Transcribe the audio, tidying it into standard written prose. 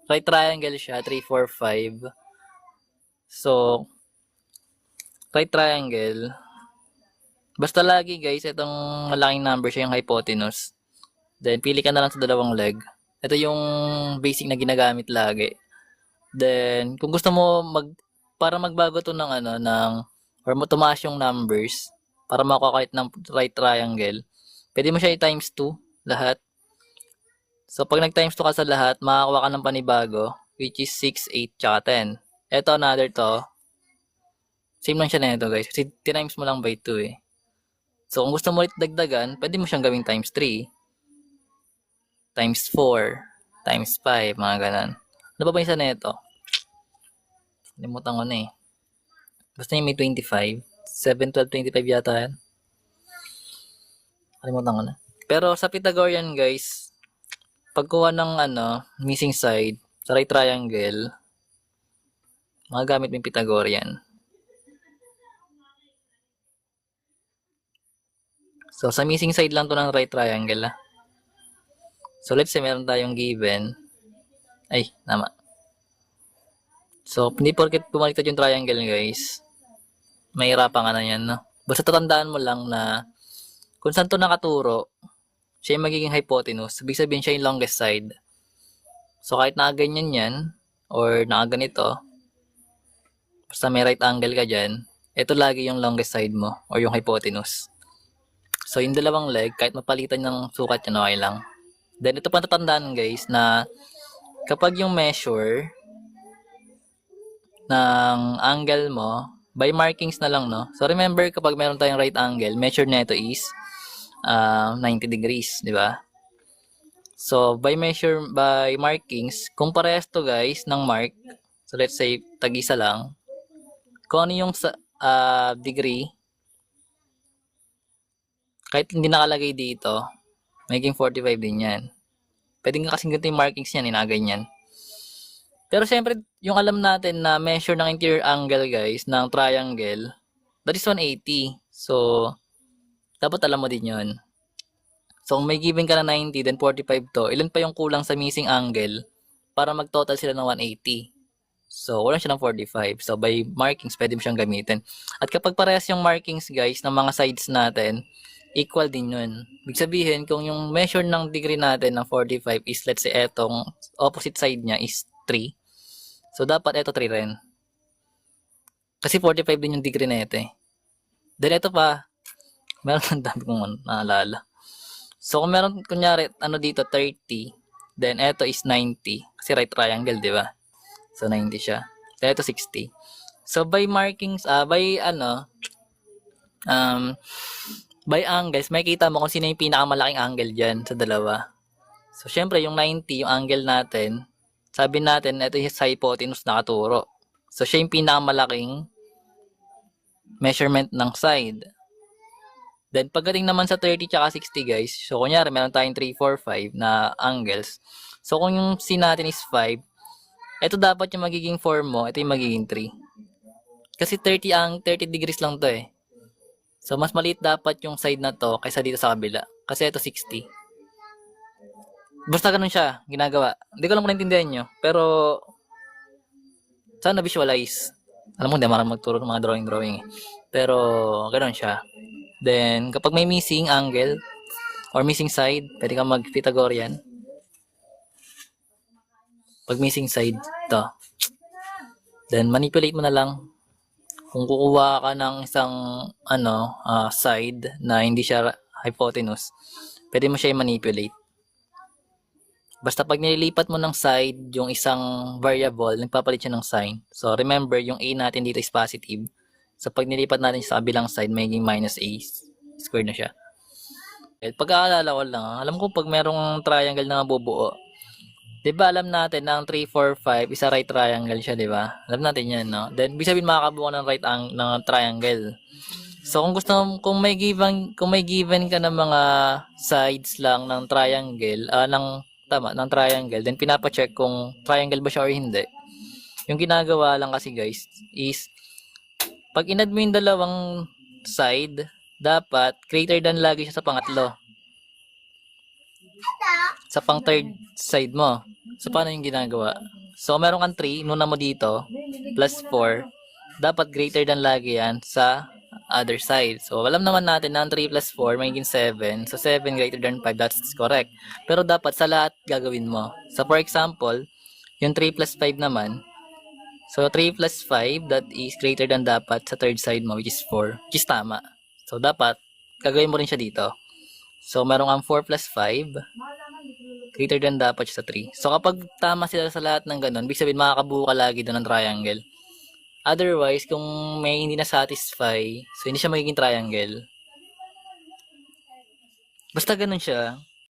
right triangle siya, 3, 4, 5. So, right triangle. Basta lagi guys, itong malaking number siya yung hypotenuse. Then, pili ka na lang sa dalawang leg. Ito yung basic na ginagamit lagi. Then, kung gusto mo para magbago to ng or mo tumaas yung numbers, para makuha kahit ng right triangle, pwede mo siya i-times 2 lahat. So, pag nag-times 2 ka sa lahat, makakuha ka ng panibago, which is 6, 8, tsaka 10. Ito, another to. Same lang siya na ito, guys. Kasi times mo lang by 2 eh. So, kung gusto mo ulit dagdagan, pwede mo siyang gawing times 3, times 4, times 5, mga ganun. Ano ba isa na ito? Limutan ko na eh. Basta yung may 25. 7, 12, 25 yata yan. Kalimutan ko na. Pero sa Pythagorean guys, pagkuha ng missing side sa right triangle, magagamit mo yung Pythagorean. So sa missing side lang to ng right triangle. So let's say meron tayong given. Ay, tama. So hindi porket bumaliktad yung triangle guys, mahirapan ka na yan, no? Basta tatandaan mo lang na kung saan to nakaturo, siya yung magiging hypotenuse. Ibig sabihin siya yung longest side. So kahit nakaganyan yan, or nakaganito, basta may right angle ka dyan, ito lagi yung longest side mo, or yung hypotenuse. So yung dalawang leg, kahit mapalitan ng sukat yan, okay lang. Then ito pa tatandaan guys, na kapag yung measure ng angle mo, by markings na lang, no? So remember, kapag meron tayong right angle, measure nito is 90 degrees, di ba? So by markings, kung parehas to guys ng mark, so let's say tag-isa lang, kung ano yung degree, kahit hindi nakalagay dito, magiging 45 din yan. Pwede nga kasing ganito yung markings yan, inaganyan. Pero syempre, yung alam natin na measure ng interior angle guys, ng triangle, that is 180. So, dapat alam mo din yun. So, kung may given ka na 90, then 45 to, ilan pa yung kulang sa missing angle para mag-total sila ng 180? So, wala siya ng 45. So, by markings, pwede mo siyang gamitin. At kapag parehas yung markings guys, ng mga sides natin, equal din yun. Ibig sabihin, kung yung measure ng degree natin ng 45 is, let's say, etong opposite side niya is 3. So, dapat ito 3 rin. Kasi 45 din yung degree na ito eh. Then, ito pa, meron ang dami kong naalala. So, kung meron, kunyari, dito, 30, then ito is 90. Kasi right triangle, di ba? So, 90 siya. Then, ito 60. So, by markings, by angles, makikita mo kung sino yung pinakamalaking angle dyan sa dalawa. So, syempre, yung 90, yung angle natin, sabi natin, ito yung hypotenuse nakaturo. So, siya yung pinakamalaking measurement ng side. Then, pagdating naman sa 30 tsaka 60, guys, so, kunyari, meron tayong 3, 4, 5 na angles. So, kung yung C natin is 5, ito dapat yung magiging 4 mo, ito yung magiging 3. Kasi 30 degrees lang to eh. So, mas maliit dapat yung side na to kaysa dito sa kabila. Kasi ito 60. Basta ganun siya, ginagawa. Hindi ko lang kung naintindihan nyo. Pero, sana visualize. Alam mo, hindi marang magturo ng mga drawing eh. Pero, ganun siya. Then, kapag may missing angle, or missing side, pwede kang mag-Pythagorean. Pag missing side, to. Then, manipulate mo na lang. Kung kukuha ka ng isang side na hindi siya hypotenuse, pwede mo siya i-manipulate. Basta pag nililipat mo ng side yung isang variable, nagpapalit siya ng sign. So remember, yung a natin dito is positive. So pag nilipat natin sa kabilang side, magiging minus a squared na siya. Pag-aalala ko lang, alam ko pag merong triangle na bubuo, diba alam natin na ang 3, 4, 5 isa right triangle siya, diba? Alam natin yan, no? Then, ibig sabihin makakabuo ng ng triangle. So, kung may given ka ng mga sides lang ng triangle, ng triangle, then pinapa-check kung triangle ba siya or hindi. Yung ginagawa lang kasi guys, is, pag inad mo yung dalawang side, dapat greater than lagi siya sa pangatlo. Sa pang third side mo. So, paano yung ginagawa? So, meron kang 3, nuna mo dito, plus 4, dapat greater than lagi yan sa other side. So, alam naman natin na ang 3 plus 4 magiging 7. So, 7 greater than 5, that's correct. Pero dapat sa lahat gagawin mo. So, for example, yung 3 plus 5 naman, so 3 plus 5, that is greater than dapat sa third side mo, which is 4, which is tama. So, dapat, gagawin mo rin siya dito. So, meron kang 4 plus 5, greater than dapat siya sa 3. So, kapag tama sila sa lahat ng ganun, ibig sabihin makakabuo ka lagi doon ng triangle. Otherwise, kung may hindi na satisfy, so hindi siya magiging triangle. Basta ganun siya.